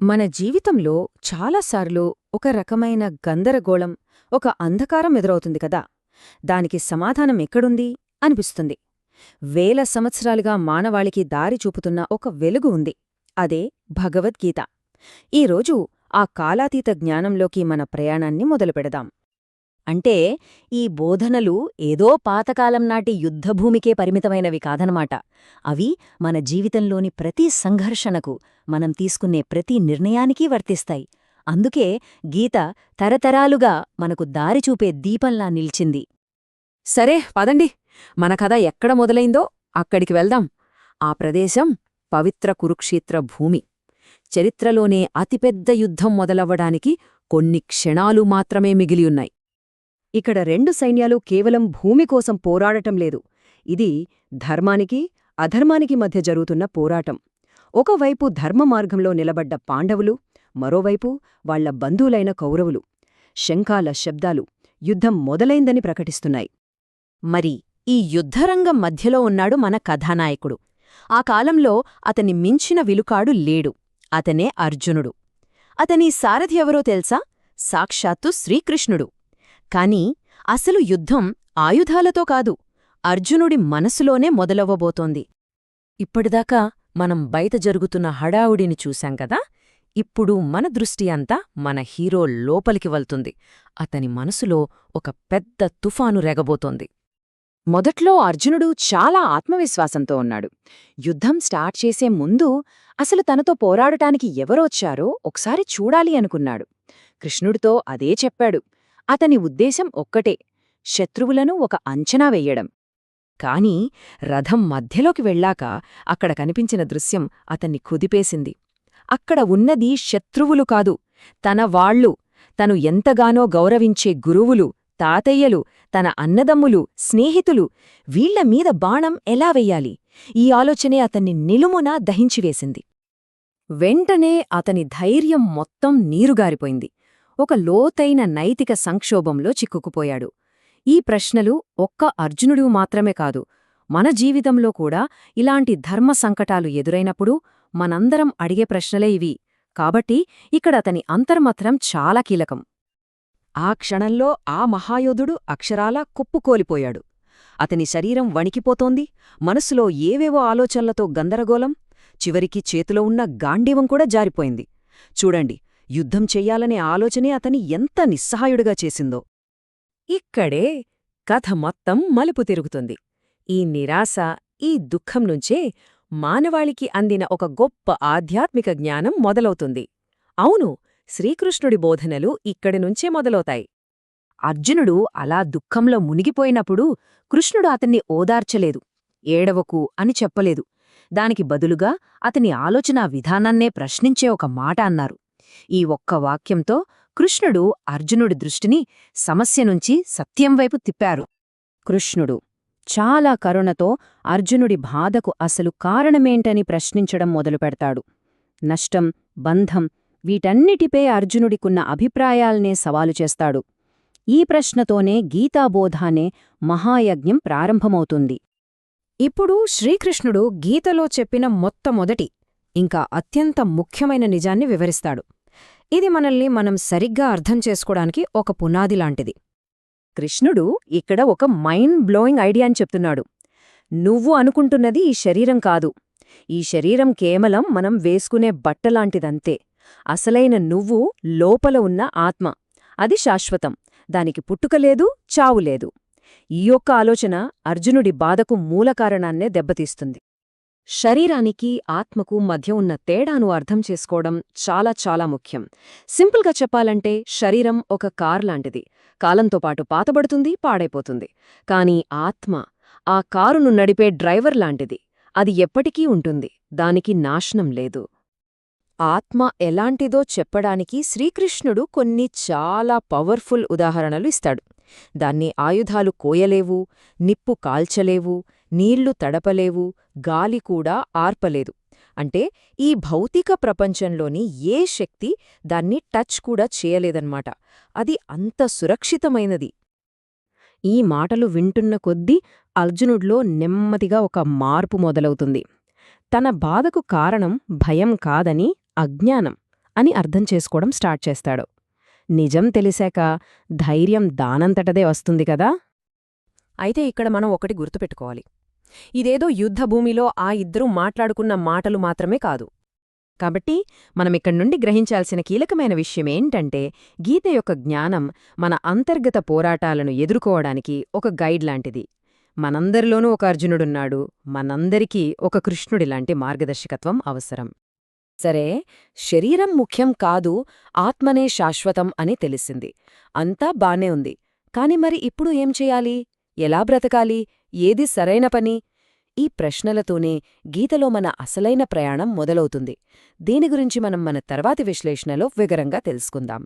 మన జీవితంలో చాలాసార్లు ఒక రకమైన గందరగోళం, ఒక అంధకారం ఎదురవుతుంది కదా. దానికి సమాధానం ఎక్కడుంది అనిపిస్తుంది. వేల సంవత్సరాలుగా మానవాళికి దారి చూపుతున్న ఒక వెలుగు ఉంది. అదే భగవద్గీత. ఈరోజు ఆ కాలాతీత జ్ఞానంలోకి మన ప్రయాణాన్ని మొదలుపెడదాం. అంటే ఈ బోధనలు ఏదో పాతకాలం నాటి యుద్ధభూమికే పరిమితమైనవి కాదనమాట. అవి మన జీవితంలోని ప్రతి సంఘర్షణకు, మనం తీసుకునే ప్రతి నిర్ణయానికీ వర్తిస్తాయి. అందుకే గీత తరతరాలుగా మనకు దారి చూపే దీపంలా నిలిచింది. సరే పదండి, మన కథ ఎక్కడ మొదలైందో అక్కడికి వెళ్దాం. ఆ ప్రదేశం పవిత్ర కురుక్షేత్ర భూమి. చరిత్రలోనే అతిపెద్ద యుద్ధం మొదలవ్వడానికి కొన్ని క్షణాలు మాత్రమే మిగిలియున్నాయి. ఇక్కడ రెండు సైన్యాలు కేవలం భూమి కోసం పోరాడటం లేదు. ఇది ధర్మానికి, అధర్మానికి మధ్య జరుగుతున్న పోరాటం. ఒకవైపు ధర్మ మార్గంలో నిలబడ్డ పాండవులు, మరోవైపు వాళ్ల బంధువులైన కౌరవులు. శంఖాల శబ్దాలు యుద్ధం మొదలైందని ప్రకటిస్తున్నాయి. మరి ఈ యుద్ధరంగం మధ్యలో ఉన్నాడు మన కథానాయకుడు. ఆ కాలంలో అతని మించిన విలుకాడు లేడు. అతనే అర్జునుడు. అతని సారథి ఎవరో తెలుసా? సాక్షాత్తు శ్రీకృష్ణుడు. కాని అసలు యుద్ధం ఆయుధాలతో కాదు, అర్జునుడి మనసులోనే మొదలవ్వబోతోంది. ఇప్పటిదాకా మనం బయట జరుగుతున్న హడావుడిని చూశాం కదా. ఇప్పుడు మన దృష్టి అంతా మన హీరో లోపలికి వెళ్తుంది. అతని మనసులో ఒక పెద్ద తుఫాను రెగబోతోంది. మొదట్లో అర్జునుడు చాలా ఆత్మవిశ్వాసంతో ఉన్నాడు. యుద్ధం స్టార్ట్ చేసే ముందు అసలు తనతో పోరాడటానికి ఎవరొచ్చారో ఒకసారి చూడాలి అనుకున్నాడు. కృష్ణుడితో అదే చెప్పాడు. అతని ఉద్దేశం ఒక్కటే, శత్రువులను ఒక అంచనా వెయ్యడం. కాని రథం మధ్యలోకి వెళ్ళాక అక్కడ కనిపించిన దృశ్యం అతన్ని కుదిపేసింది. అక్కడ ఉన్నది శత్రువులు కాదు, తన వాళ్లు, తను ఎంతగానో గౌరవించే గురువులు, తాతయ్యలు, తన అన్నదమ్ములు, స్నేహితులు. వీళ్లమీద బాణం ఎలా వెయ్యాలి? ఈ ఆలోచనే అతన్ని నిలుమునా దహించివేసింది. వెంటనే అతని ధైర్యం మొత్తం నీరుగారిపోయింది. ఒక లోతైన నైతిక సంక్షోభంలో చిక్కుకుపోయాడు. ఈ ప్రశ్నలు ఒక్క అర్జునుడు మాత్రమే కాదు, మన జీవితంలో కూడా ఇలాంటి ధర్మ సంకటాలు ఎదురైనప్పుడు మనందరం అడిగే ప్రశ్నలే ఇవి. కాబట్టి ఇక్కడ అతని అంతర్మథనం చాలా కీలకం. ఆ క్షణంలో ఆ మహాయోధుడు అక్షరాలా కుప్పుకోలిపోయాడు. అతని శరీరం వణికిపోతోంది, మనసులో ఏవేవో ఆలోచనలతో గందరగోళం. చివరికి చేతిలో ఉన్న గాండీవం కూడా జారిపోయింది. చూడండి, యుద్ధం చెయ్యాలనే ఆలోచనే అతని ఎంత నిస్సహాయుడిగా చేసిందో. ఇక్కడే కథ మొత్తం మలుపు తిరుగుతుంది. ఈ నిరాశ, ఈ దుఃఖం నుంచే మానవాళికి అందిన ఒక గొప్ప ఆధ్యాత్మిక జ్ఞానం మొదలవుతుంది. అవును, శ్రీకృష్ణుడి బోధనలు ఇక్కడినుంచే మొదలవుతాయి. అర్జునుడు అలా దుఃఖంలో మునిగిపోయినప్పుడు కృష్ణుడు అతన్ని ఓదార్చలేదు, ఏడవకు అని చెప్పలేదు. దానికి బదులుగా అతని ఆలోచనా విధానాన్నే ప్రశ్నించే ఒక మాట అన్నారు. ఈ ఒక్క వాక్యంతో కృష్ణుడు అర్జునుడి దృష్టిని సమస్య నుంచి సత్యం వైపు తిప్పారు. కృష్ణుడు చాలా కరుణతో అర్జునుడి బాధకు అసలు కారణమేంటని ప్రశ్నించడం మొదలుపెడతాడు. నష్టం, బంధం, వీటన్నిటిపై అర్జునుడికున్న అభిప్రాయాల్నే సవాలు చేస్తాడు. ఈ ప్రశ్నతోనే గీతాబోధానే మహాయజ్ఞం ప్రారంభమవుతుంది. ఇప్పుడు శ్రీకృష్ణుడు గీతలో చెప్పిన మొట్టమొదటి, ఇంకా అత్యంత ముఖ్యమైన నిజాన్ని వివరిస్తాడు. ఇది మనల్ని మనం సరిగ్గా అర్థం చేసుకోవడానికి ఒక పునాదిలాంటిది. కృష్ణుడు ఇక్కడ ఒక మైండ్ బ్లోయింగ్ ఐడియా అని చెప్తున్నాడు. నువ్వు అనుకుంటున్నది ఈ శరీరం కాదు. ఈ శరీరం కేవలం మనం వేసుకునే బట్టలాంటిదంతే. అసలైన నువ్వు లోపల ఉన్న ఆత్మ. అది శాశ్వతం. దానికి పుట్టుకలేదు, చావులేదు. ఈ యొక్క ఆలోచన అర్జునుడి బాధకు మూలకారణాన్నే దెబ్బతీస్తుంది. శరీరానికి, ఆత్మకు మధ్య ఉన్న తేడాను అర్థం చేసుకోవడం చాలా చాలా ముఖ్యం. సింపుల్గా చెప్పాలంటే శరీరం ఒక కార్ లాంటిది. కాలంతో పాటు పాతబడుతుంది, పాడైపోతుంది. కానీ ఆత్మ ఆ కారును నడిపే డ్రైవర్ లాంటిది. అది ఎప్పటికీ ఉంటుంది, దానికి నాశనం లేదు. ఆత్మ ఎలాంటిదో చెప్పడానికి శ్రీకృష్ణుడు కొన్ని చాలా పవర్ఫుల్ ఉదాహరణలు ఇస్తాడు. దాన్ని ఆయుధాలు కోయలేవు, నిప్పు కాల్చలేవు, నీళ్లు తడపలేవు, గాలి కూడా ఆర్పలేదు. అంటే ఈ భౌతిక ప్రపంచంలోని ఏ శక్తి దాన్ని టచ్ కూడా చేయలేదన్నమాట. అది అంత సురక్షితమైనది. ఈ మాటలు వింటున్న కొద్దీ అర్జునుడిలో నెమ్మదిగా ఒక మార్పు మొదలవుతుంది. తన బాధకు కారణం భయం కాదని అజ్ఞానం అని అర్థం చేసుకోవడం స్టార్ట్ చేస్తాడు. నిజం తెలిసాక ధైర్యం దానంతటదే వస్తుంది కదా. అయితే ఇక్కడ మనం ఒకటి గుర్తుపెట్టుకోవాలి. ఇదేదో యుద్ధభూమిలో ఆ ఇద్దరూ మాట్లాడుకున్న మాటలు మాత్రమే కాదు. కాబట్టి మనమిక్కడి నుండి గ్రహించాల్సిన కీలకమైన విషయమేంటంటే, గీత యొక్క జ్ఞానం మన అంతర్గత పోరాటాలను ఎదుర్కోవడానికి ఒక గైడ్ లాంటిది. మనందరిలోనూ ఒక అర్జునుడున్నాడు, మనందరికీ ఒక కృష్ణుడిలాంటి మార్గదర్శకత్వం అవసరం. సరే, శరీరం ముఖ్యం కాదు, ఆత్మనే శాశ్వతం అని తెలిసింది. అంతా బానే ఉంది. కాని మరి ఇప్పుడు ఏం చేయాలి? ఎలా బ్రతకాలి? ఏది సరైన పని? ఈ ప్రశ్నలతోనే గీతలో మన అసలైన ప్రయాణం మొదలవుతుంది. దీని గురించి మనం మన తర్వాతి విశ్లేషణలో వివరంగా తెలుసుకుందాం.